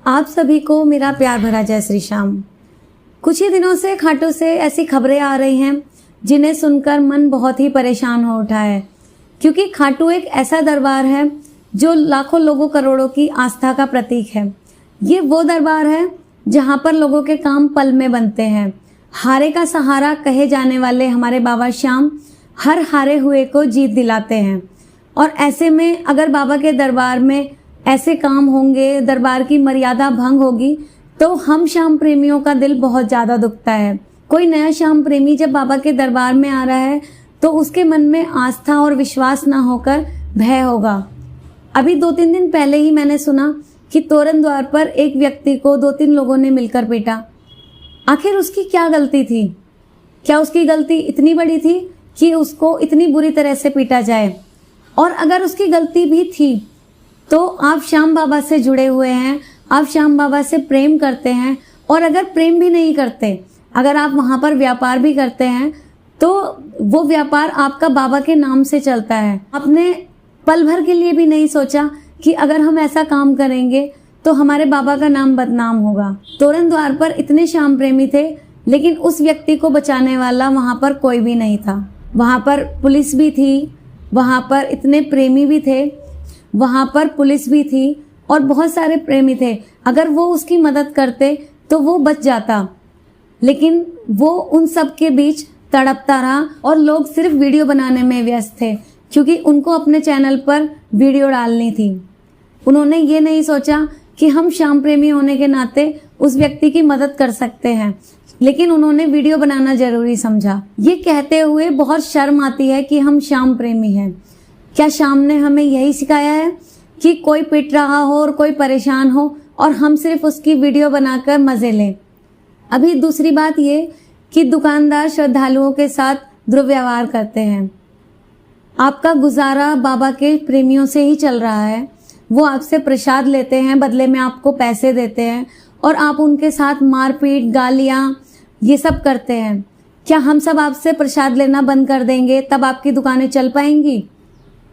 आप सभी को मेरा प्यार भरा जय श्री श्याम। कुछ ही दिनों से खाटू से ऐसी खबरें आ रही हैं जिन्हें सुनकर मन बहुत ही परेशान हो उठा है, क्योंकि खाटू एक ऐसा दरबार है जो लाखों लोगों करोड़ों की आस्था का प्रतीक है। ये वो दरबार है जहाँ पर लोगों के काम पल में बनते हैं। हारे का सहारा कहे जाने वाले हमारे बाबा श्याम हर हारे हुए को जीत दिलाते हैं। और ऐसे में अगर बाबा के दरबार में ऐसे काम होंगे, दरबार की मर्यादा भंग होगी, तो हम श्याम प्रेमियों का दिल बहुत ज़्यादा दुखता है। कोई नया श्याम प्रेमी जब बाबा के दरबार में आ रहा है तो उसके मन में आस्था और विश्वास ना होकर भय होगा। अभी 2-3 दिन पहले ही मैंने सुना कि तोरण द्वार पर एक व्यक्ति को 2-3 लोगों ने मिलकर पीटा। आखिर उसकी क्या गलती थी? क्या उसकी गलती इतनी बड़ी थी कि उसको इतनी बुरी तरह से पीटा जाए? और अगर उसकी गलती भी थी तो आप श्याम बाबा से जुड़े हुए हैं, आप श्याम बाबा से प्रेम करते हैं, और अगर प्रेम भी नहीं करते, अगर आप वहाँ पर व्यापार भी करते हैं तो वो व्यापार आपका बाबा के नाम से चलता है। आपने पल भर के लिए भी नहीं सोचा कि अगर हम ऐसा काम करेंगे तो हमारे बाबा का नाम बदनाम होगा। तोरण द्वार पर इतने श्याम प्रेमी थे, लेकिन उस व्यक्ति को बचाने वाला वहाँ पर कोई भी नहीं था। वहाँ पर पुलिस भी थी, वहाँ पर इतने प्रेमी भी थे, वहाँ पर पुलिस भी थी और बहुत सारे प्रेमी थे। अगर वो उसकी मदद करते तो वो बच जाता, लेकिन वो उन सब के बीच तड़पता रहा और लोग सिर्फ वीडियो बनाने में व्यस्त थे, क्योंकि उनको अपने चैनल पर वीडियो डालनी थी। उन्होंने ये नहीं सोचा कि हम श्याम प्रेमी होने के नाते उस व्यक्ति की मदद कर सकते हैं, लेकिन उन्होंने वीडियो बनाना जरूरी समझा। ये कहते हुए बहुत शर्म आती है कि हम श्याम प्रेमी हैं। क्या श्याम ने हमें यही सिखाया है कि कोई पिट रहा हो और कोई परेशान हो और हम सिर्फ उसकी वीडियो बनाकर मजे लें? अभी दूसरी बात ये कि दुकानदार श्रद्धालुओं के साथ दुर्व्यवहार करते हैं। आपका गुजारा बाबा के प्रेमियों से ही चल रहा है। वो आपसे प्रसाद लेते हैं, बदले में आपको पैसे देते हैं और आप उनके साथ मारपीट, गालियाँ ये सब करते हैं। क्या हम सब आपसे प्रसाद लेना बंद कर देंगे तब आपकी दुकानें चल पाएंगी?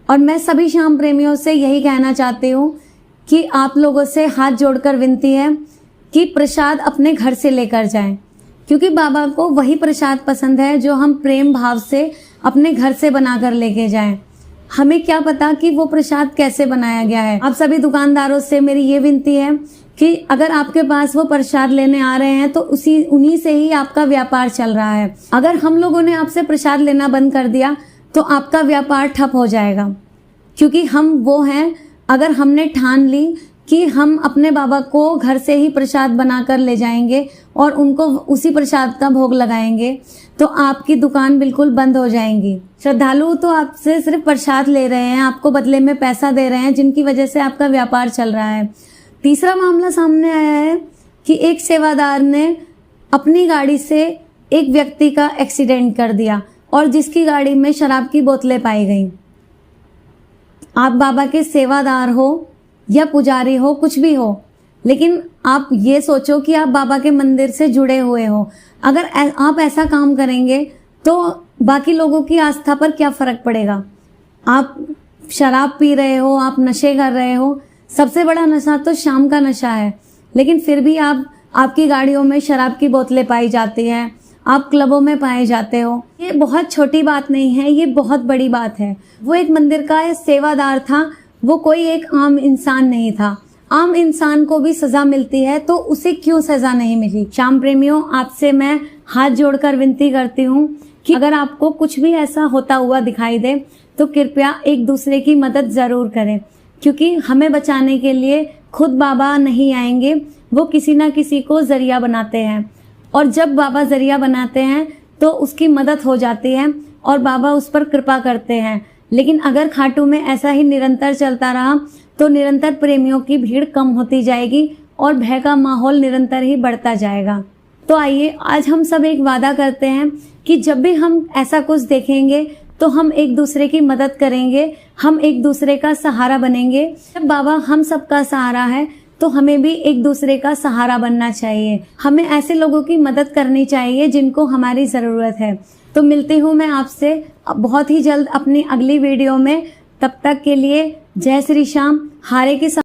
और मैं सभी श्याम प्रेमियों से यही कहना चाहती हूँ कि आप लोगों से हाथ जोड़कर विनती है कि प्रसाद अपने घर से लेकर जाएं, क्योंकि बाबा को वही प्रसाद पसंद है जो हम प्रेम भाव से अपने घर से बनाकर लेके जाएं। हमें क्या पता कि वो प्रसाद कैसे बनाया गया है। आप सभी दुकानदारों से मेरी ये विनती है कि अगर आपके पास वो प्रसाद लेने आ रहे हैं तो उन्हीं से ही आपका व्यापार चल रहा है। अगर हम लोगों ने आपसे प्रसाद लेना बंद कर दिया तो आपका व्यापार ठप हो जाएगा, क्योंकि हम वो हैं, अगर हमने ठान ली कि हम अपने बाबा को घर से ही प्रसाद बनाकर ले जाएंगे और उनको उसी प्रसाद का भोग लगाएंगे, तो आपकी दुकान बिल्कुल बंद हो जाएंगी। श्रद्धालु तो आपसे सिर्फ प्रसाद ले रहे हैं, आपको बदले में पैसा दे रहे हैं, जिनकी वजह से आपका व्यापार चल रहा है। तीसरा मामला सामने आया है कि एक सेवादार ने अपनी गाड़ी से एक व्यक्ति का एक्सीडेंट कर दिया और जिसकी गाड़ी में शराब की बोतलें पाई गई। आप बाबा के सेवादार हो या पुजारी हो, कुछ भी हो, लेकिन आप ये सोचो कि आप बाबा के मंदिर से जुड़े हुए हो। अगर आप ऐसा काम करेंगे तो बाकी लोगों की आस्था पर क्या फर्क पड़ेगा? आप शराब पी रहे हो, आप नशे कर रहे हो, सबसे बड़ा नशा तो शाम का नशा है, लेकिन फिर भी आपकी गाड़ियों में शराब की बोतलें पाई जाती हैं, आप क्लबों में पाए जाते हो। ये बहुत छोटी बात नहीं है, ये बहुत बड़ी बात है। वो एक मंदिर का सेवादार था, वो कोई एक आम इंसान नहीं था। आम इंसान को भी सजा मिलती है, तो उसे क्यों सजा नहीं मिली? श्याम प्रेमियों, आपसे मैं हाथ जोड़कर विनती करती हूँ कि अगर आपको कुछ भी ऐसा होता हुआ दिखाई दे तो कृपया एक दूसरे की मदद जरूर करें, क्योंकि हमें बचाने के लिए खुद बाबा नहीं आएंगे, वो किसी ना किसी को जरिया बनाते हैं। और जब बाबा जरिया बनाते हैं तो उसकी मदद हो जाती है और बाबा उस पर कृपा करते हैं। लेकिन अगर खाटू में ऐसा ही निरंतर चलता रहा तो निरंतर प्रेमियों की भीड़ कम होती जाएगी और भय का माहौल निरंतर ही बढ़ता जाएगा। तो आइए आज हम सब एक वादा करते हैं कि जब भी हम ऐसा कुछ देखेंगे तो हम एक दूसरे की मदद करेंगे, हम एक दूसरे का सहारा बनेंगे। जब बाबा हम सबका सहारा है तो हमें भी एक दूसरे का सहारा बनना चाहिए। हमें ऐसे लोगों की मदद करनी चाहिए जिनको हमारी ज़रूरत है। तो मिलती हूँ मैं आपसे बहुत ही जल्द अपनी अगली वीडियो में। तब तक के लिए जय श्री श्याम। हारे के